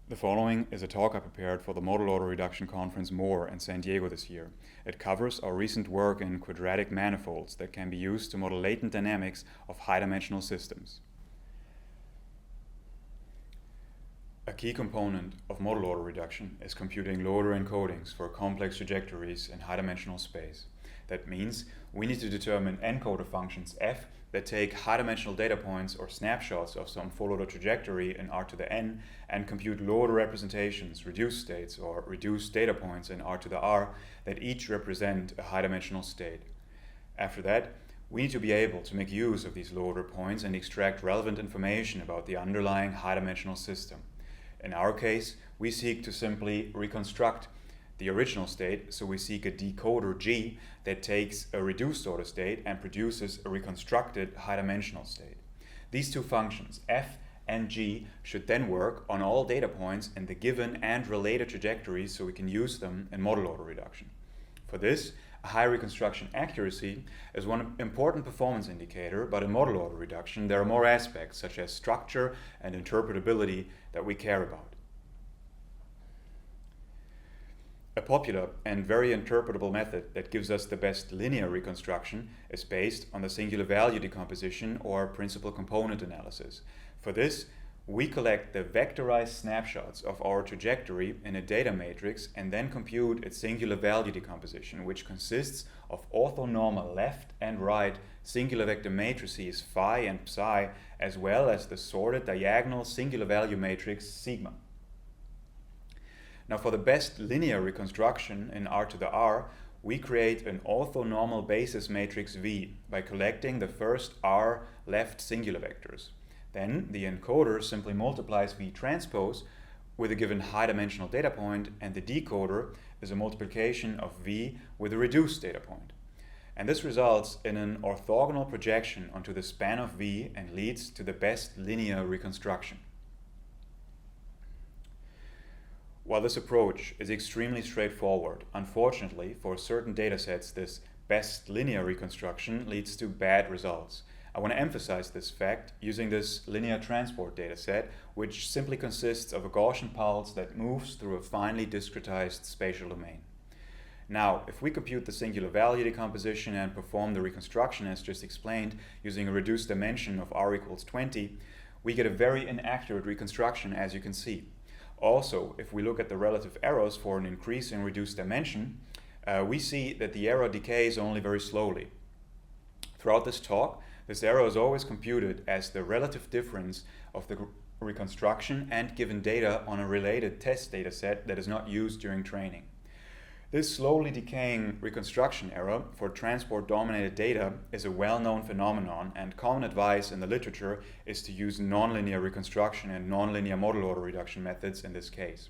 The following is a talk I prepared for the Model Order Reduction Conference MORE in San Diego this year. It covers our recent work in quadratic manifolds that can be used to model latent dynamics of high-dimensional systems. A key component of model order reduction is computing low-order encodings for complex trajectories in high-dimensional space. That means we need to determine encoder functions f that take high-dimensional data points or snapshots of some full-order trajectory in R to the n and compute low-order representations, reduced states, or reduced data points in R to the r that each represent a high-dimensional state. After that, we need to be able to make use of these low-order points and extract relevant information about the underlying high-dimensional system. In our case, we seek to simply reconstruct the original state, so we seek a decoder G that takes a reduced order state and produces a reconstructed high-dimensional state. These two functions, f and g, should then work on all data points in the given and related trajectories so we can use them in model order reduction. For this, a high reconstruction accuracy is one important performance indicator, but in model order reduction there are more aspects such as structure and interpretability that we care about. A popular and very interpretable method that gives us the best linear reconstruction is based on the singular value decomposition or principal component analysis. For this, we collect the vectorized snapshots of our trajectory in a data matrix and then compute its singular value decomposition, which consists of orthonormal left and right singular vector matrices phi and psi, as well as the sorted diagonal singular value matrix sigma. Now, for the best linear reconstruction in R to the r, we create an orthonormal basis matrix V by collecting the first r left singular vectors. Then the encoder simply multiplies V transpose with a given high-dimensional data point, and the decoder is a multiplication of V with a reduced data point. And this results in an orthogonal projection onto the span of V and leads to the best linear reconstruction. While this approach is extremely straightforward, unfortunately, for certain datasets, this best linear reconstruction leads to bad results. I want to emphasize this fact using this linear transport dataset, which simply consists of a Gaussian pulse that moves through a finely discretized spatial domain. Now, if we compute the singular value decomposition and perform the reconstruction as just explained using a reduced dimension of r equals 20, we get a very inaccurate reconstruction, as you can see. Also, if we look at the relative errors for an increase in reduced dimension, we see that the error decays only very slowly. Throughout this talk, this error is always computed as the relative difference of the reconstruction and given data on a related test dataset that is not used during training. This slowly decaying reconstruction error for transport-dominated data is a well-known phenomenon, and common advice in the literature is to use nonlinear reconstruction and nonlinear model order reduction methods in this case.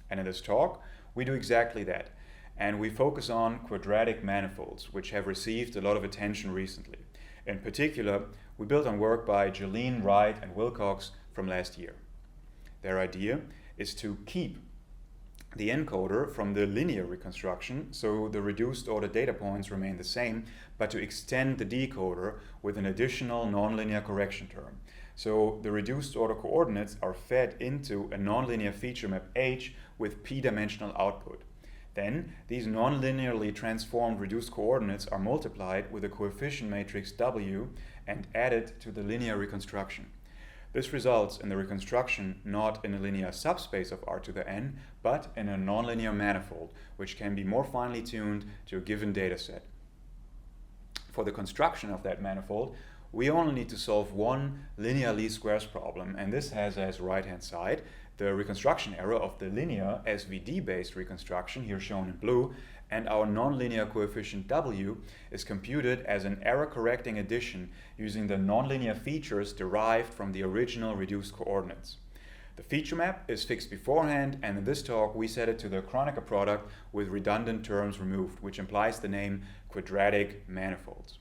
And in this talk, we do exactly that, and we focus on quadratic manifolds, which have received a lot of attention recently. In particular, we built on work by Jolene, Wright, and Wilcox from last year. Their idea is to keep the encoder from the linear reconstruction, so the reduced order data points remain the same, but to extend the decoder with an additional nonlinear correction term. So the reduced order coordinates are fed into a nonlinear feature map H with p-dimensional output. Then these nonlinearly transformed reduced coordinates are multiplied with a coefficient matrix W and added to the linear reconstruction. This results in the reconstruction not in a linear subspace of R to the n, but in a nonlinear manifold, which can be more finely tuned to a given dataset. For the construction of that manifold, we only need to solve one linear least squares problem, and this has as right-hand side the reconstruction error of the linear SVD-based reconstruction, here shown in blue, and our nonlinear coefficient W is computed as an error-correcting addition using the nonlinear features derived from the original reduced coordinates. The feature map is fixed beforehand, and in this talk we set it to the Kronecker product with redundant terms removed, which implies the name quadratic manifolds.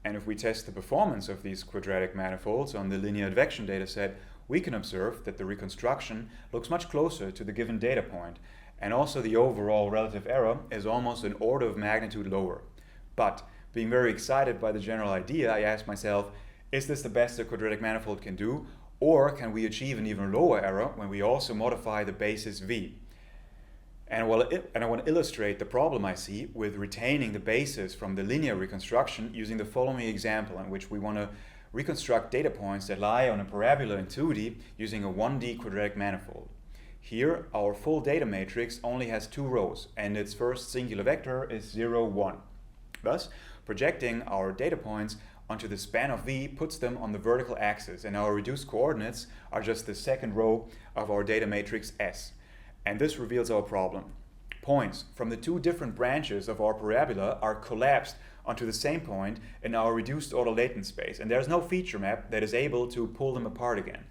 And if we test the performance of these quadratic manifolds on the linear advection dataset, we can observe that the reconstruction looks much closer to the given data point, and also the overall relative error is almost an order of magnitude lower. But being very excited by the general idea, I asked myself, is this the best a quadratic manifold can do, Or can we achieve an even lower error when we also modify the basis v? And I want to illustrate the problem I see with retaining the basis from the linear reconstruction using the following example, in which we want to reconstruct data points that lie on a parabola in 2D using a 1D quadratic manifold. Here, our full data matrix only has 2 rows, and its first singular vector is 0, 1. Thus, projecting our data points onto the span of V puts them on the vertical axis, and our reduced coordinates are just the second row of our data matrix S. And this reveals our problem. Points from the 2 different branches of our parabola are collapsed onto the same point in our reduced order latent space, and there's no feature map that is able to pull them apart again.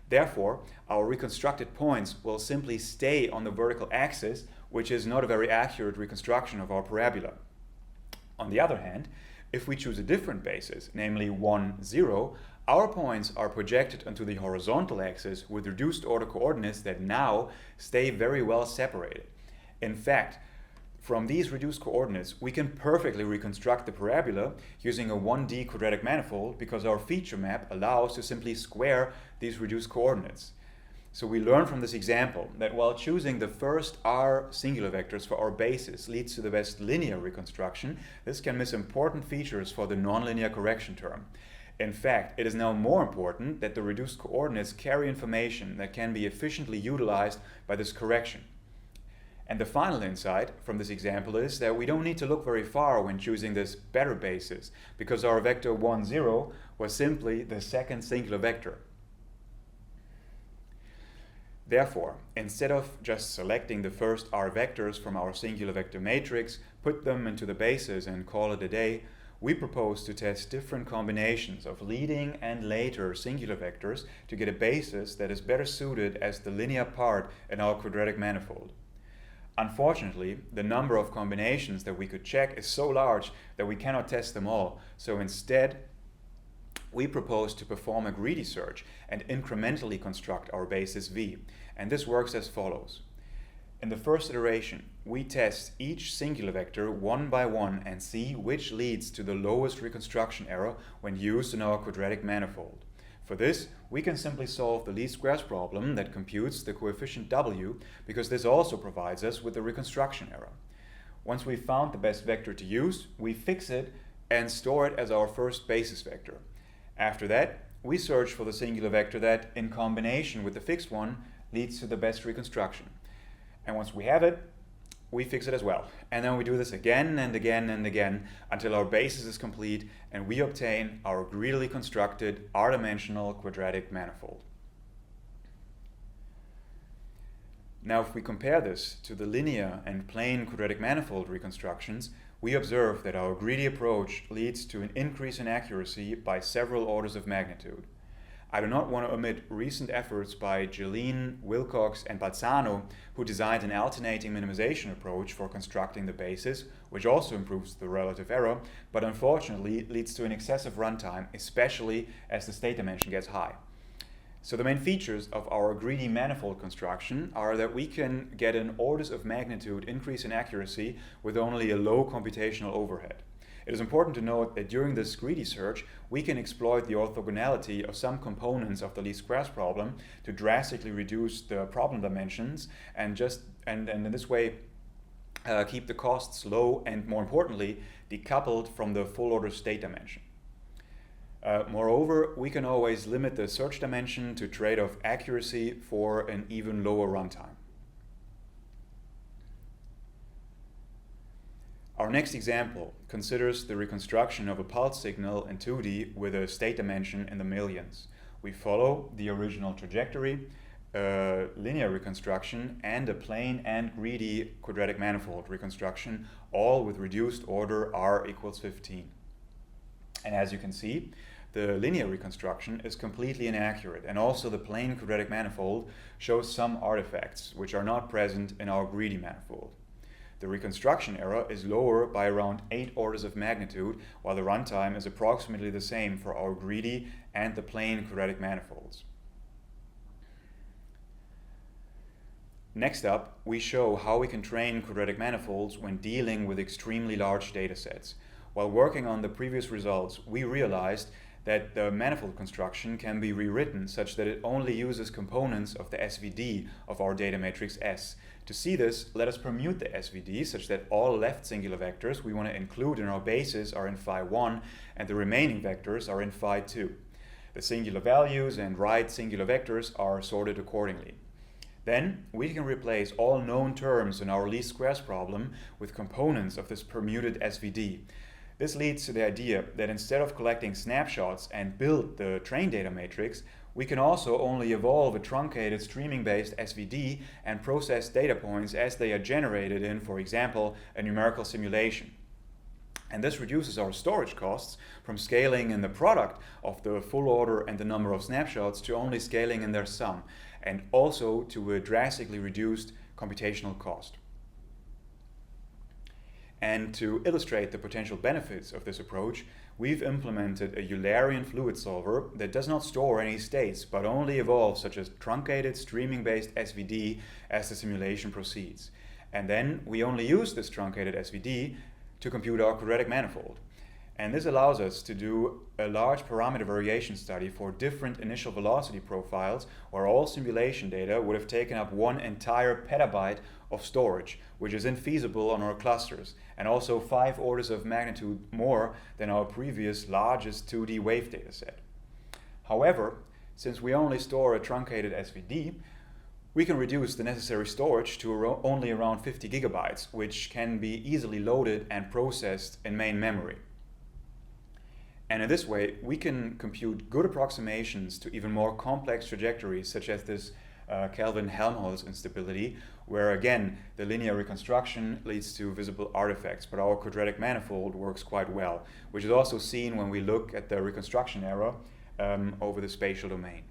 Therefore, our reconstructed points will simply stay on the vertical axis, which is not a very accurate reconstruction of our parabola. On the other hand, if we choose a different basis, namely 1, 0, our points are projected onto the horizontal axis with reduced order coordinates that now stay very well separated. In fact, from these reduced coordinates, we can perfectly reconstruct the parabola using a 1D quadratic manifold because our feature map allows to simply square these reduced coordinates. So we learn from this example that while choosing the first R singular vectors for our basis leads to the best linear reconstruction, this can miss important features for the nonlinear correction term. In fact, it is now more important that the reduced coordinates carry information that can be efficiently utilized by this correction. And the final insight from this example is that we don't need to look very far when choosing this better basis, because our vector 1, 0 was simply the second singular vector. Therefore, instead of just selecting the first R vectors from our singular vector matrix, put them into the basis and call it a day, we propose to test different combinations of leading and later singular vectors to get a basis that is better suited as the linear part in our quadratic manifold. Unfortunately, the number of combinations that we could check is so large that we cannot test them all, so instead we propose to perform a greedy search and incrementally construct our basis V, and this works as follows. In the first iteration, we test each singular vector one by one and see which leads to the lowest reconstruction error when used in our quadratic manifold. For this, we can simply solve the least squares problem that computes the coefficient W, because this also provides us with the reconstruction error. Once we've found the best vector to use, we fix it and store it as our first basis vector. After that, we search for the singular vector that, in combination with the fixed one, leads to the best reconstruction. And once we have it, we fix it as well. And then we do this again and again and again until our basis is complete and we obtain our greedily constructed R-dimensional quadratic manifold. Now, if we compare this to the linear and plane quadratic manifold reconstructions, we observe that our greedy approach leads to an increase in accuracy by several orders of magnitude. I do not want to omit recent efforts by Jeline, Wilcox, and Balzano, who designed an alternating minimization approach for constructing the basis, which also improves the relative error, but unfortunately leads to an excessive runtime, especially as the state dimension gets high. So the main features of our greedy manifold construction are that we can get an orders of magnitude increase in accuracy with only a low computational overhead. It is important to note that during this greedy search, we can exploit the orthogonality of some components of the least squares problem to drastically reduce the problem dimensions and in this way keep the costs low and, more importantly, decoupled from the full order state dimension. Moreover, we can always limit the search dimension to trade off accuracy for an even lower runtime. Our next example considers the reconstruction of a pulse signal in 2D with a state dimension in the millions. We follow the original trajectory, linear reconstruction, and a plane and greedy quadratic manifold reconstruction, all with reduced order R equals 15. And as you can see, the linear reconstruction is completely inaccurate, and also the plane quadratic manifold shows some artifacts which are not present in our greedy manifold. The reconstruction error is lower by around 8 orders of magnitude, while the runtime is approximately the same for our greedy and the plane quadratic manifolds. Next up, we show how we can train quadratic manifolds when dealing with extremely large datasets. While working on the previous results, we realized that the manifold construction can be rewritten such that it only uses components of the SVD of our data matrix S. To see this, let us permute the SVD such that all left singular vectors we want to include in our basis are in phi 1 and the remaining vectors are in phi 2. The singular values and right singular vectors are sorted accordingly. Then we can replace all known terms in our least squares problem with components of this permuted SVD. This leads to the idea that instead of collecting snapshots and build the train data matrix, we can also only evolve a truncated streaming-based SVD and process data points as they are generated in, for example, a numerical simulation. And this reduces our storage costs from scaling in the product of the full order and the number of snapshots to only scaling in their sum, and also to a drastically reduced computational cost. And to illustrate the potential benefits of this approach, we've implemented a Eulerian fluid solver that does not store any states, but only evolves such as truncated streaming-based SVD as the simulation proceeds. And then we only use this truncated SVD to compute our quadratic manifold. And this allows us to do a large parameter variation study for different initial velocity profiles where all simulation data would have taken up one entire petabyte of storage, which is infeasible on our clusters, and also 5 orders of magnitude more than our previous largest 2D wave dataset. However, since we only store a truncated SVD, we can reduce the necessary storage to only around 50 gigabytes, which can be easily loaded and processed in main memory. And in this way, we can compute good approximations to even more complex trajectories, such as this Kelvin-Helmholtz instability, where again, the linear reconstruction leads to visible artifacts, but our quadratic manifold works quite well, which is also seen when we look at the reconstruction error over the spatial domain.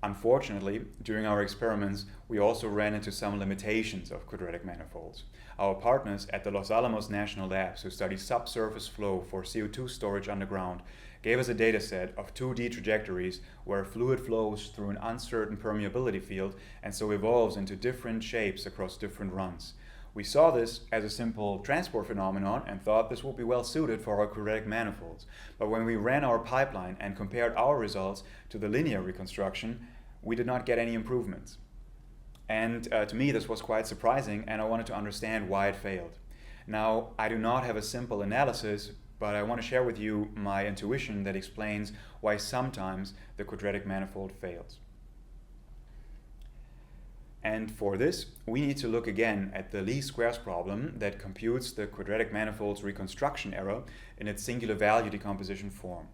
Unfortunately, during our experiments, we also ran into some limitations of quadratic manifolds. Our partners at the Los Alamos National Labs, who study subsurface flow for CO2 storage underground, gave us a dataset of 2D trajectories where fluid flows through an uncertain permeability field and so evolves into different shapes across different runs. We saw this as a simple transport phenomenon and thought this would be well suited for our quadratic manifolds. But when we ran our pipeline and compared our results to the linear reconstruction, we did not get any improvements. And to me this was quite surprising, and I wanted to understand why it failed. Now, I do not have a simple analysis, but I want to share with you my intuition that explains why sometimes the quadratic manifold fails. And for this, we need to look again at the least squares problem that computes the quadratic manifold's reconstruction error in its singular value decomposition form.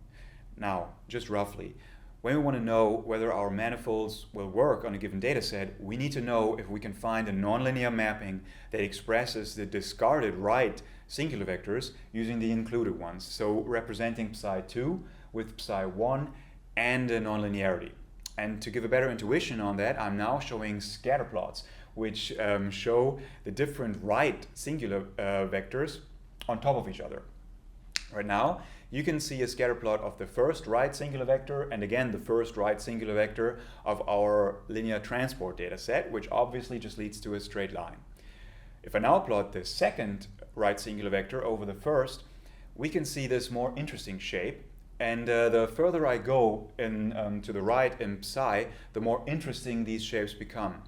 Now, just roughly, when we want to know whether our manifolds will work on a given dataset, we need to know if we can find a nonlinear mapping that expresses the discarded right singular vectors using the included ones, so representing psi 2 with psi 1 and a nonlinearity. And to give a better intuition on that, I'm now showing scatter plots, which show the different right singular vectors on top of each other. Right now, you can see a scatter plot of the first right singular vector and again the first right singular vector of our linear transport data set, which obviously just leads to a straight line. If I now plot the second right singular vector over the first, we can see this more interesting shape. And the further I go to the right in psi, the more interesting these shapes become.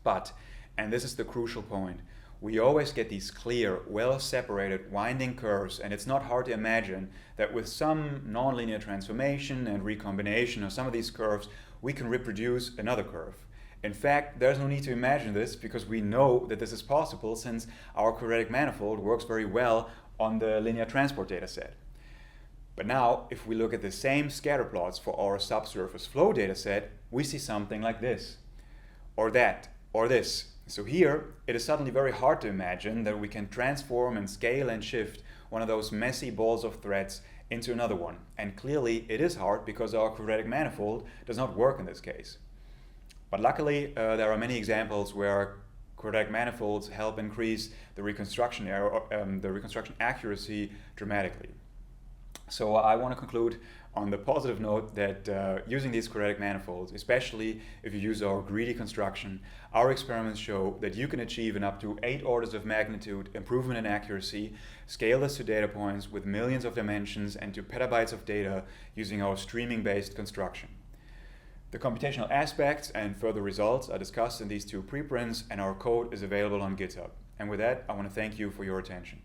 But, and this is the crucial point, we always get these clear, well-separated, winding curves, and it's not hard to imagine that with some nonlinear transformation and recombination of some of these curves, we can reproduce another curve. In fact, there's no need to imagine this because we know that this is possible since our quadratic manifold works very well on the linear transport data set. But now, if we look at the same scatter plots for our subsurface flow dataset, we see something like this, or that, or this. So here, it is suddenly very hard to imagine that we can transform and scale and shift one of those messy balls of threads into another one. And clearly, it is hard because our quadratic manifold does not work in this case. But luckily, there are many examples where quadratic manifolds help increase the reconstruction error, the reconstruction accuracy dramatically. So I want to conclude on the positive note that using these quadratic manifolds, especially if you use our greedy construction, our experiments show that you can achieve an up to 8 orders of magnitude improvement in accuracy, scale this to data points with millions of dimensions and to petabytes of data using our streaming-based construction. The computational aspects and further results are discussed in these two preprints, and our code is available on GitHub. And with that, I want to thank you for your attention.